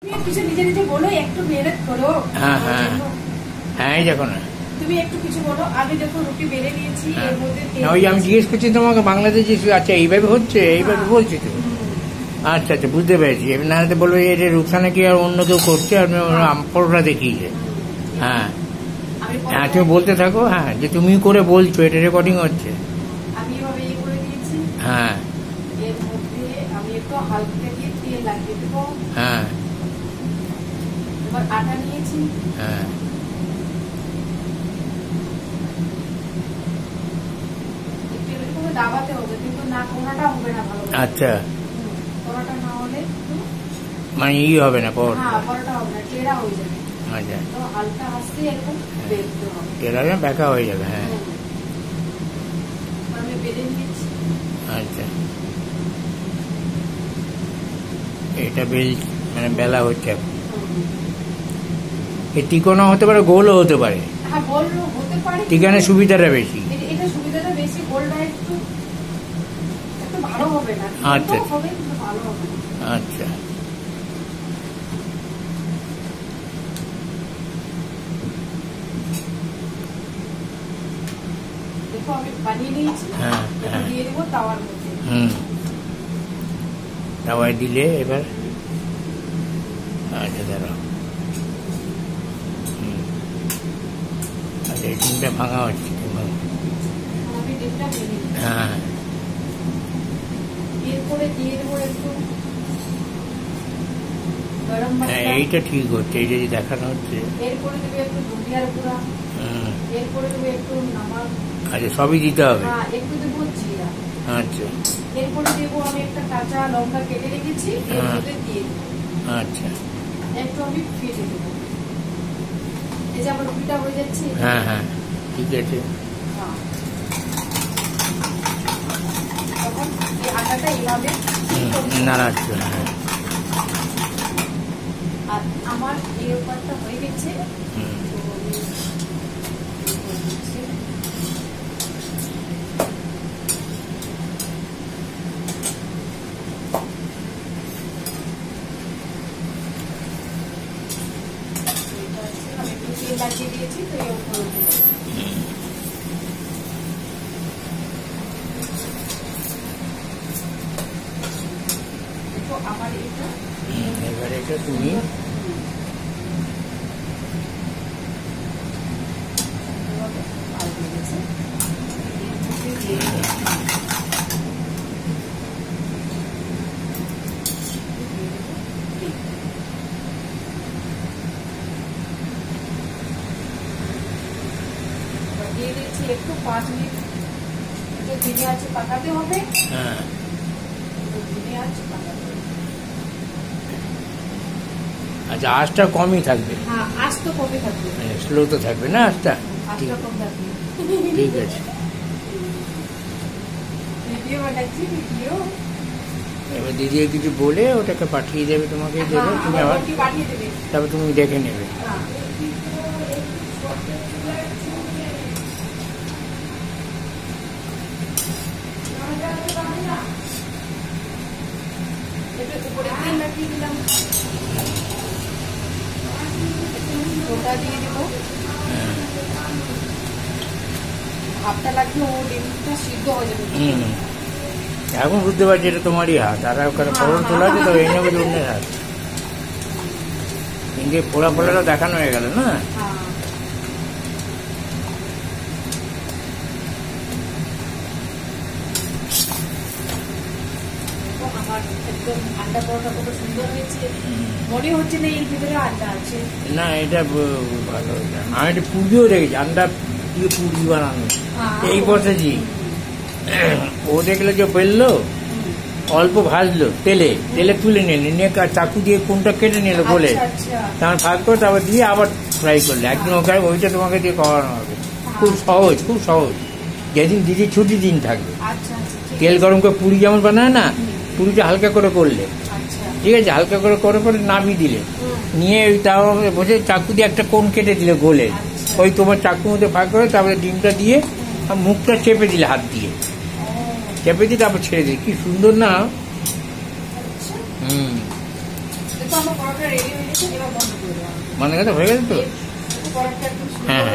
কিছু নিজে নিজে বলো, একটু মেহনত করো। হ্যাঁ হ্যাঁ হ্যাঁ, দেখো না তুমি একটু কিছু বলো। আমি দেখো রুটি বেলে নিয়েছি, এর মধ্যে ওই আমি জিজ্ঞেস করছি তোমাকে বাংলাদেশে, আচ্ছা এইভাবে হচ্ছে, এইভাবে বলছি তো। আচ্ছা আচ্ছা, বুঝতে পেরেছি। না হলে বলবো এটা রুকসানা কি আর অন্য কেউ করছে, আর পরোটা দেখিয়েছে। হ্যাঁ হ্যাঁ, তুমি বলতে থাকো। হ্যাঁ, যে তুমি করে বলছো, এটা রেকর্ডিং হচ্ছে। আমি এভাবে ইয়ে করে দিয়েছি। হ্যাঁ, এর মধ্যে আমি একটু হালকা দিয়ে তেল লাগিয়ে দেবো। হ্যাঁ, এবার আটা নিয়েছি। হ্যাঁ, একটু এরকম দাবাতে হবে, কিন্তু না কোনাটা হবে না ভালো। আচ্ছা, কোনাটা না হলে মানে ই হবে না, পরোটা। হ্যাঁ, পরোটা হবে না, টেরা হয়ে যাবে। আচ্ছা, তো হালকা হাসতে এরকম বেলতে হবে, টেরা ব্যাকা হয়ে যাবে। হ্যাঁ, আমি বেলে নিয়েছি। আচ্ছা, এটা মানে বেলা হচ্ছে। এই ত্রিকোণা হতে পারে, গোলও হতে পারে। হ্যাঁ, গোল হতে পারে, ত্রিকোণের সুবিধাটা বেশি। এটা সুবিধাটা বেশি। গোলটা একটু একটু ভালো হবে না। আচ্ছা, হবে কিন্তু ভালো হবে না। আচ্ছা, দেখো আমি বানিয়ে নিয়েছি। হ্যাঁ হ্যাঁ, দিয়ে দেবো তাওয়ার মধ্যে। তাওয়ায় দিলে এবার। আচ্ছা, দাঁড়াও। আচ্ছা, এই ডিমটা ভাঙা হচ্ছে। আমি ডিমটা ভেঙে দিই। হ্যাঁ, এরপরে দিয়ে দেবো একটু গরম মশলা। এইটা ঠিক হচ্ছে, এই যে দেখানো হচ্ছে। এরপরে দেবো একটু ধনিয়ার গুঁড়া। এরপরে দেবো একটু নমক। আচ্ছা, সবই দিতে হবে। হ্যাঁ, একটু দেবো জিরা। আচ্ছা, এরপরে দেবো আমি একটা কাঁচা লঙ্কা কেটে রেখেছি, এর মধ্যে দিয়ে দেবো। আচ্ছা, একটু আমি ফেটে দেবো। এই যে আমার রুটিটা হয়ে যাচ্ছে। হ্যাঁ হ্যাঁ, ঠিক আছে। তখন এই আটাটা এইভাবে নাড়াচ্ছ। হ্যাঁ, আর আমার এই ব্যাপারটা হয়ে গেছে। আমি একটু তেল লাগিয়ে দিয়েছি, তো এই উপরে আমার এটা এবার এটা তুমি দিয়ে দিচ্ছি একটু 5 মিনিট ধীরে আছে পাকাতে হবে। হ্যাঁ, ধীরে আছে পাকাতে হবে। আচ্ছা, আঁচটা কমই থাকবে। হ্যাঁ, আঁচ তো কমে থাকবে, স্লো তো থাকবে না আঁচটা। আঁচটা কম থাকবে। ঠিক আছে। ভিডিও বানাচ্ছি, ভিডিও। এবার দিদি কিছু বলে ওটাকে পাঠিয়ে দেবে, তোমাকে দেবে, তুমি আবার পাঠিয়ে দেবে, তারপর তুমি দেখে নেবে। উপরে তেল লাগিয়ে দিলাম, ওটা দিয়ে দেবো। ভাতটা লাগলে ও ডিমটা সিদ্ধ হয়ে যাবে। এখন বুঝতে পারছি এটা তোমারই হাত, আর ওখানে ফোড়ন তোলা আছে তো, এই নেবে অন্যের হাত। কিন্তু পোড়া পোড়াটা দেখানো হয়ে গেল না। আমার একদম আন্ডা পরোটা কত সুন্দর হয়েছে, মনে হচ্ছে না এর ভিতরে আন্ডা আছে। না, এটা ভালো হয়েছে। আমি একটা পুরিও দেখেছি, আন্ডা দিয়ে পুরি বানানো, এই বসেছি। ও দেখলো যে বেললো, অল্প ভাজলো, তেলে তুলে নিলে, নিয়ে চাকু দিয়ে কোনটা কেটে নিল বলে, তারপর ভাগ করে তারপর দিয়ে আবার ফ্রাই করলে। একদিন ওখানে ওইটা তোমাকে দিয়ে করানো হবে। খুব সহজ, খুব সহজ। যেদিন দিদির ছুটি দিন থাকবে, তেল গরম করে পুরি যেমন বানায় না, পুরিটা হালকা করে করলে, ঠিক আছে, হালকা করে করে নামিয়ে দিলে, নিয়ে ওই তাওয়ার মধ্যে বসে চাকু দিয়ে একটা কোণ কেটে দিলে গোলে, ওই তোমার চাকুর মধ্যে ফাঁক করে তারপরে ডিমটা দিয়ে মুখটা চেপে দিলে, হাত দিয়ে চেপে দিয়ে তারপর ছেড়ে দিলে, কি সুন্দর না। দেখো আমার পরোটা রেডি হয়ে গেছে, এবার বন্ধ করে দেওয়া হবে। মানে কথা হয়ে গেছে তো? একটু পরোটা একটু সুন্দর হ্যাঁ, হ্যাঁ।